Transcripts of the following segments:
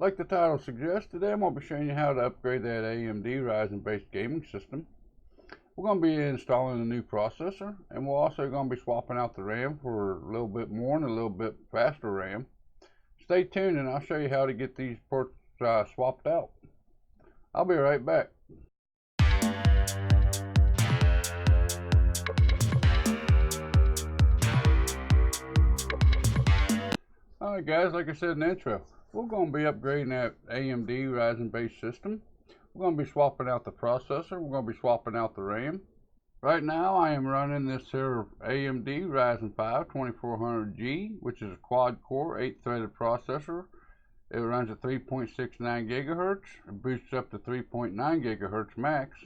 Like the title suggests, today I'm going to be showing you how to upgrade that AMD Ryzen based gaming system. We're going to be installing a new processor, and we're also going to be swapping out the RAM for a little bit more and a little bit faster RAM. Stay tuned and I'll show you how to get these ports swapped out. I'll be right back. Alright guys, like I said in the intro, we're going to be upgrading that AMD Ryzen based system. We're going to be swapping out the processor, we're going to be swapping out the RAM. Right now I am running this here AMD Ryzen 5 2400G, which is a quad core 8-threaded processor. It runs at 3.69 gigahertz and boosts up to 3.9 gigahertz max.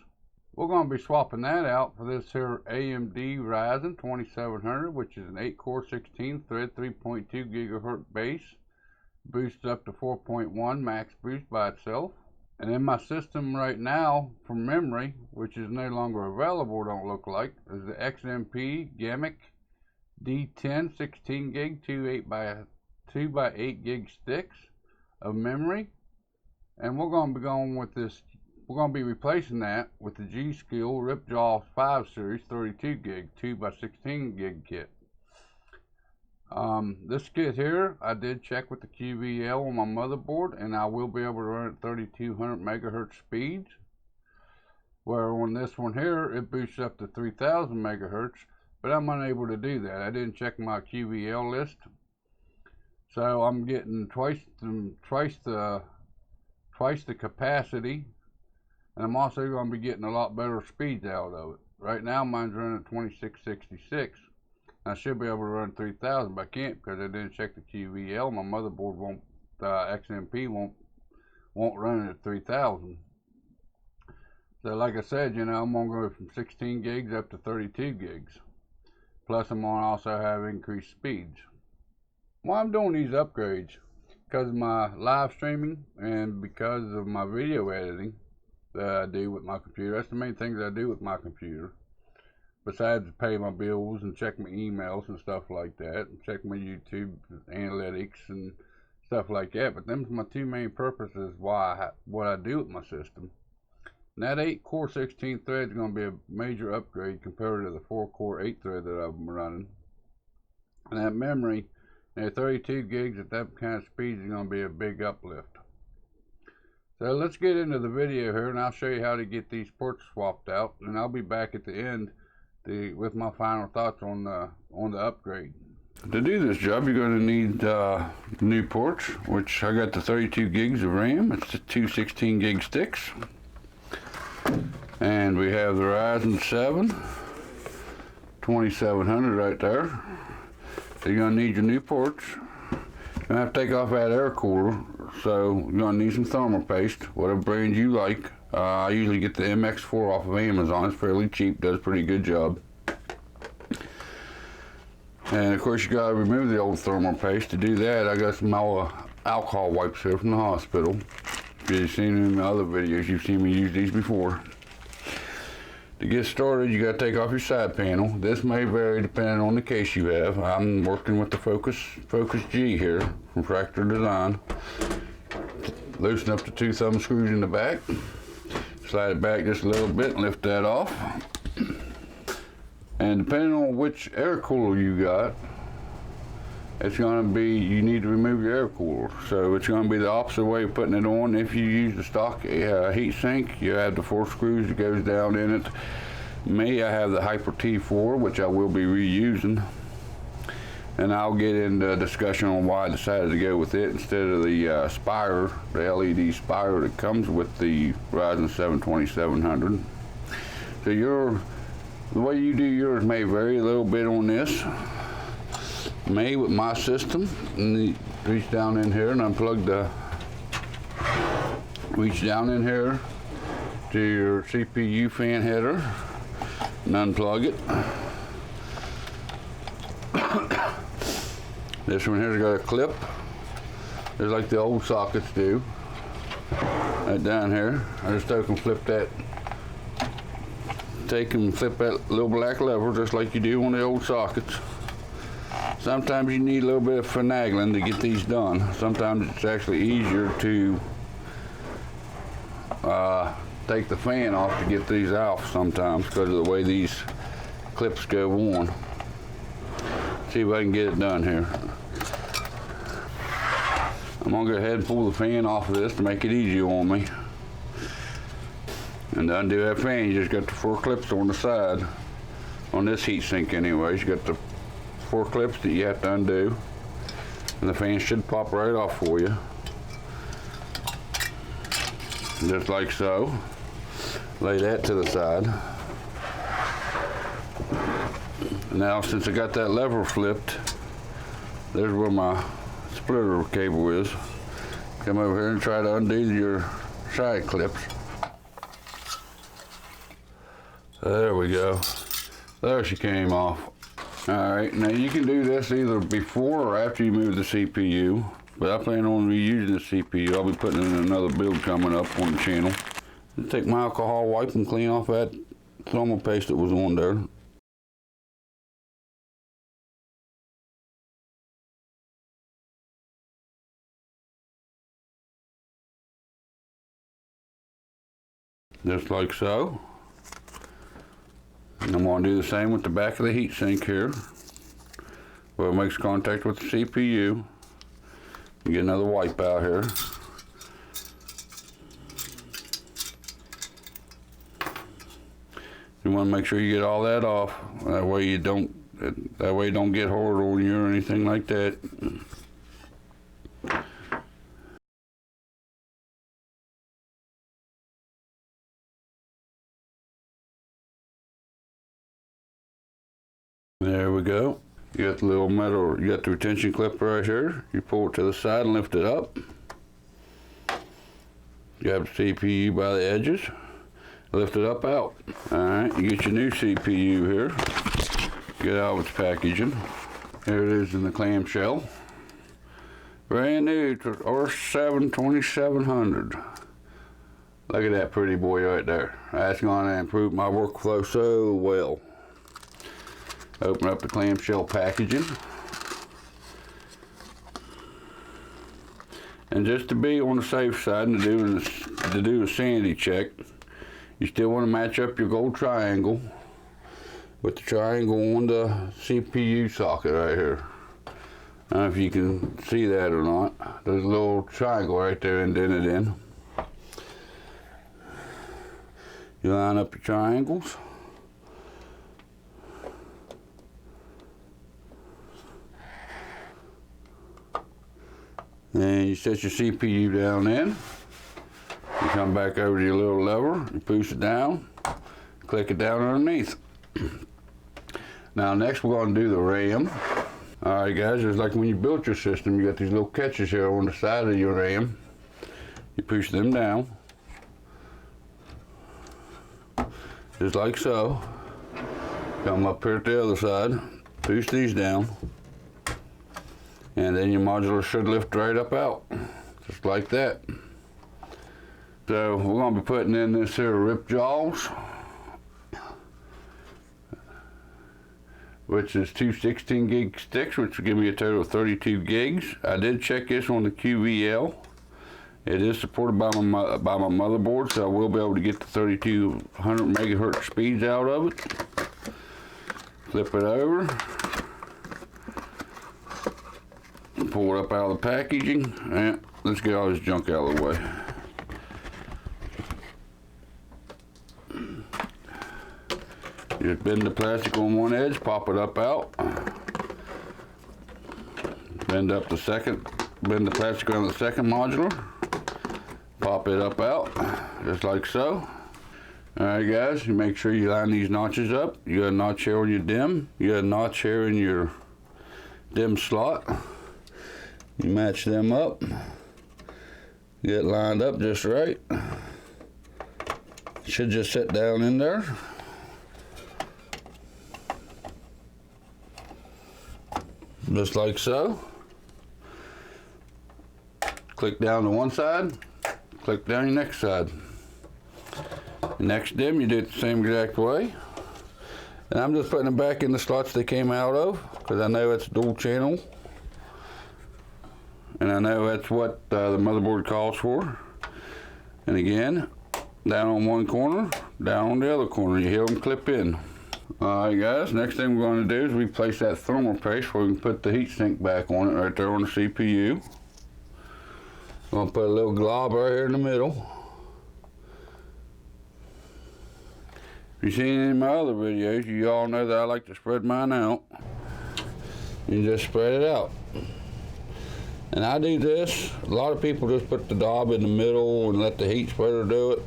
We're going to be swapping that out for this here AMD Ryzen 2700, which is an 8-core 16-thread 3.2 gigahertz base, boosts up to 4.1 max boost by itself. And in my system right now, for memory, which is no longer available, don't look like, is the XMP GAMMIX D10 16 gig 2 by 8 gig sticks of memory. And we're going to be going with this. We're going to be replacing that with the G.SKILL Ripjaws 5 series 32 gig 2 by 16 gig kit. This kit here, I did check with the QVL on my motherboard, and I will be able to run at 3200 megahertz speeds. Where on this one here, it boosts up to 3000 megahertz, but I'm unable to do that. I didn't check my QVL list, so I'm getting twice the capacity. And I'm also going to be getting a lot better speeds out of it. Right now mine's running at 2666. I should be able to run 3000, but I can't because I didn't check the QVL. My motherboard won't, XMP won't run it at 3000. So like I said, you know, I'm going to go from 16 gigs up to 32 gigs. Plus I'm going to also have increased speeds. Why I'm doing these upgrades? Because of my live streaming and because of my video editing that I do with my computer. That's the main things I do with my computer, besides pay my bills and check my emails and stuff like that, and check my YouTube analytics and stuff like that. But them's my two main purposes what I do with my system. And that 8-core 16 thread is going to be a major upgrade compared to the 4-core 8-thread that I've been running. And that memory, at 32 gigs at that kind of speed, is going to be a big uplift. So let's get into the video here, and I'll show you how to get these ports swapped out, and I'll be back at the end with my final thoughts on the upgrade. To do this job, you're going to need new ports, which I got the 32 gigs of RAM. It's the two 16 gig sticks, and we have the Ryzen 7 2700 right there. So you're going to need your new ports. You're going to have to take off that air cooler, so you're going to need some thermal paste, whatever brand you like. I usually get the MX4 off of Amazon. It's fairly cheap, does a pretty good job. And of course you got to remove the old thermal paste. To do that, I got some alcohol wipes here from the hospital. If you've seen in my other videos, you've seen me use these before. To get started, you got to take off your side panel. This may vary depending on the case you have. I'm working with the Focus G here from Fractal Design. Loosen up the two thumb screws in the back. Slide it back just a little bit and lift that off. And depending on which air cooler you got, it's going to be, you need to remove your air cooler. So it's going to be the opposite way of putting it on. If you use the stock heat sink, you have the 4 screws that goes down in it. Me, I have the Hyper T4, which I will be reusing. And I'll get into a discussion on why I decided to go with it instead of the Spire, the LED Spire that comes with the Ryzen 7 2700. So the way you do yours may vary a little bit on this. Me, with my system, and reach down in here and unplug reach down in here to your CPU fan header and unplug it. This one here's got a clip, just like the old sockets do. Right down here, I just flip that take and flip that little black lever just like you do on the old sockets. Sometimes you need a little bit of finagling to get these done. Sometimes it's actually easier to take the fan off to get these off sometimes because of the way these clips go on. See if I can get it done here. I'm gonna go ahead and pull the fan off of this to make it easier on me. And to undo that fan, you just got the 4 clips on the side. On this heatsink anyways, you got the 4 clips that you have to undo. And the fan should pop right off for you. Just like so. Lay that to the side. Now, since I got that lever flipped, there's where my splitter cable is. Come over here and try to undo your side clips. There we go. There she came off. All right, now you can do this either before or after you move the CPU, but I plan on reusing the CPU. I'll be putting in another build coming up on the channel. I'll take my alcohol wipe and clean off that thermal paste that was on there. Just like so. And I'm going to do the same with the back of the heatsink here, where it makes contact with the CPU. Get another wipe out here. You want to make sure you get all that off. That way you don't get hard on you or anything like that. There we go. You got the little metal, you got the retention clip right here. You pull it to the side and lift it up. You have the CPU by the edges. Lift it up out. Alright, you get your new CPU here. Get out of its packaging. Here it is in the clamshell. Brand new R7 2700. Look at that pretty boy right there. That's going to improve my workflow so well. Open up the clamshell packaging. And just to be on the safe side and to do a sanity check, you still want to match up your gold triangle with the triangle on the CPU socket right here. I don't know if you can see that or not. There's a little triangle right there indented in. You line up your triangles. And you set your CPU down in. You come back over to your little lever, you push it down, click it down underneath. Now next we're going to do the RAM. Alright guys, just like when you built your system, you got these little catches here on the side of your RAM. You push them down. Just like so. Come up here to the other side, push these down. And then your modular should lift right up out, just like that. So we're going to be putting in this here Ripjaws, which is 2 16 gig sticks, which will give me a total of 32 gigs. I did check this on the QVL. It is supported by my motherboard, so I will be able to get the 3200 megahertz speeds out of it. Flip it over. Pull it up out of the packaging, and let's get all this junk out of the way. Just bend the plastic on one edge, pop it up out. Bend the plastic on the second modular. Pop it up out, just like so. Alright guys, you make sure you line these notches up. You got a notch here on your DIMM. You got a notch here in your DIMM slot. You match them up, get lined up just right. Should just sit down in there. Just like so. Click down to one side, click down your next side. The next DIMM you do it the same exact way. And I'm just putting them back in the slots they came out of, because I know it's dual channel. And I know that's what the motherboard calls for. And again, down on one corner, down on the other corner, you hear them clip in. Alright guys, next thing we're going to do is replace that thermal paste where we can put the heatsink back on it right there on the CPU. I'm going to put a little glob right here in the middle. If you've seen any of my other videos, you all know that I like to spread mine out. You just spread it out. And I do this, a lot of people just put the daub in the middle and let the heat spreader do it.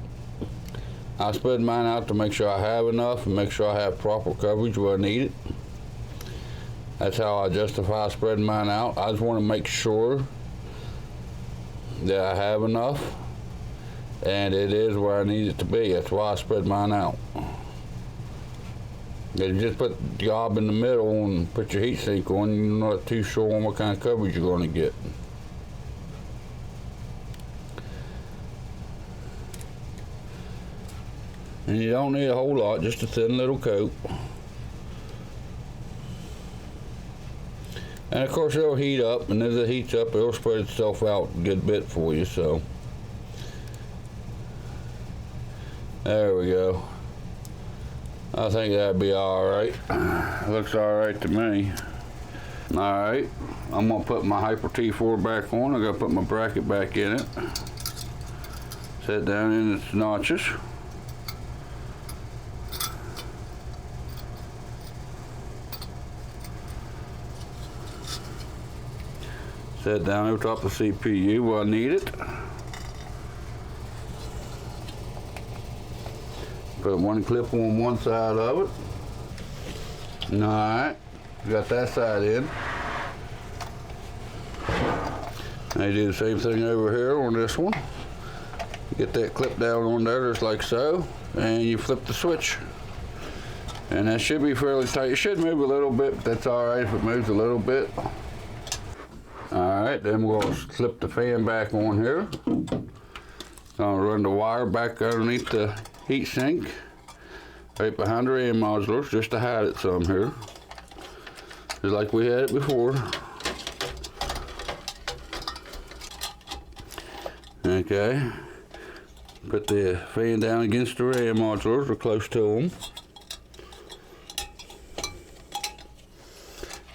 I spread mine out to make sure I have enough and make sure I have proper coverage where I need it. That's how I justify spreading mine out. I just want to make sure that I have enough and it is where I need it to be. That's why I spread mine out. You just put the daub in the middle and put your heatsink on, you're not too sure on what kind of coverage you're going to get. And you don't need a whole lot, just a thin little coat. And of course it'll heat up, and as it heats up, it'll spread itself out a good bit for you, so. There we go. I think that'd be alright. Looks alright to me. Alright, I'm gonna put my Hyper T4 back on. I gotta put my bracket back in it. Set down in its notches. Set down over top of the CPU where I need it. Put one clip on one side of it. Alright, got that side in. I do the same thing over here on this one. Get that clip down on there just like so, and you flip the switch. And that should be fairly tight. It should move a little bit, but that's alright if it moves a little bit. Alright, then we'll slip the fan back on here. Gonna run the wire back underneath the heatsink, right behind the RAM modulars, just to hide it some here. Just like we had it before. Okay. Put the fan down against the RAM modulars, or close to them.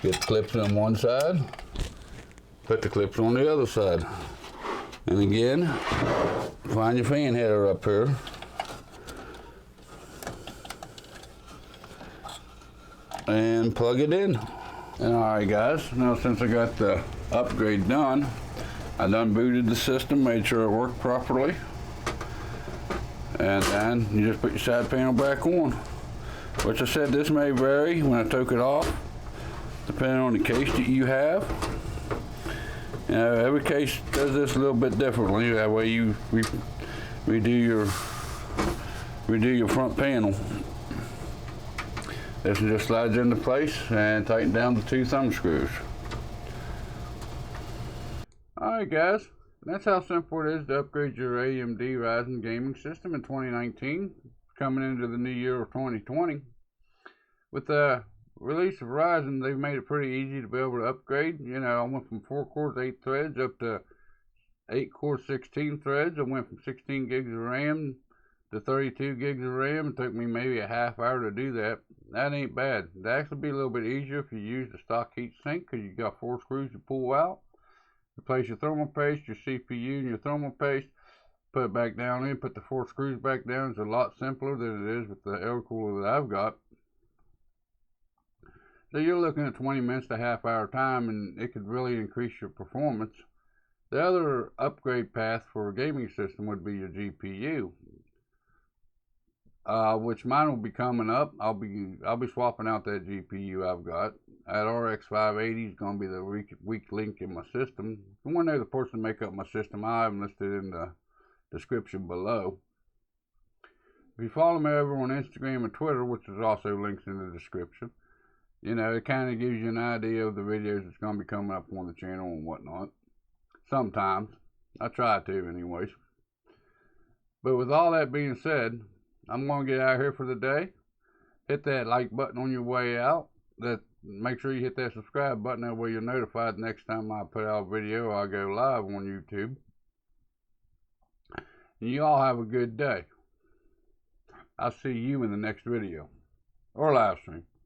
Get the clips on one side. Put the clips on the other side. And again, find your fan header up here. And plug it in. And alright guys, now since I got the upgrade done, I done booted the system, made sure it worked properly. And then you just put your side panel back on. Which I said this may vary when I took it off, depending on the case that you have. You know, every case does this a little bit differently. That way you redo your front panel. This just slides into place and tighten down the 2 thumb screws. Alright guys, that's how simple it is to upgrade your AMD Ryzen gaming system in 2019, coming into the new year of 2020. With the release of Ryzen, they've made it pretty easy to be able to upgrade. You know, I went from 4 cores, 8 threads up to 8 cores, 16 threads. I went from 16 gigs of RAM to 32 gigs of RAM. It took me maybe a half hour to do that. That ain't bad. It'd actually be a little bit easier if you use the stock heatsink, because you got 4 screws to pull out. Replace your thermal paste, your CPU, and your thermal paste. Put it back down in, put the 4 screws back down. It's a lot simpler than it is with the air cooler that I've got. So you're looking at 20 minutes to half hour time, and it could really increase your performance. The other upgrade path for a gaming system would be your GPU, which mine will be coming up. I'll be swapping out that GPU I've got. That RX 580 is going to be the weak link in my system. If you want to know the person to make up my system, I have them listed in the description below. If you follow me over on Instagram and Twitter, which is also links in the description, you know, it kind of gives you an idea of the videos that's going to be coming up on the channel and whatnot. Sometimes. I try to anyways. But with all that being said, I'm going to get out of here for the day. hit that like button on your way out. Make sure you hit that subscribe button. That way you're notified next time I put out a video or I go live on YouTube. And you all have a good day. I'll see you in the next video or live stream.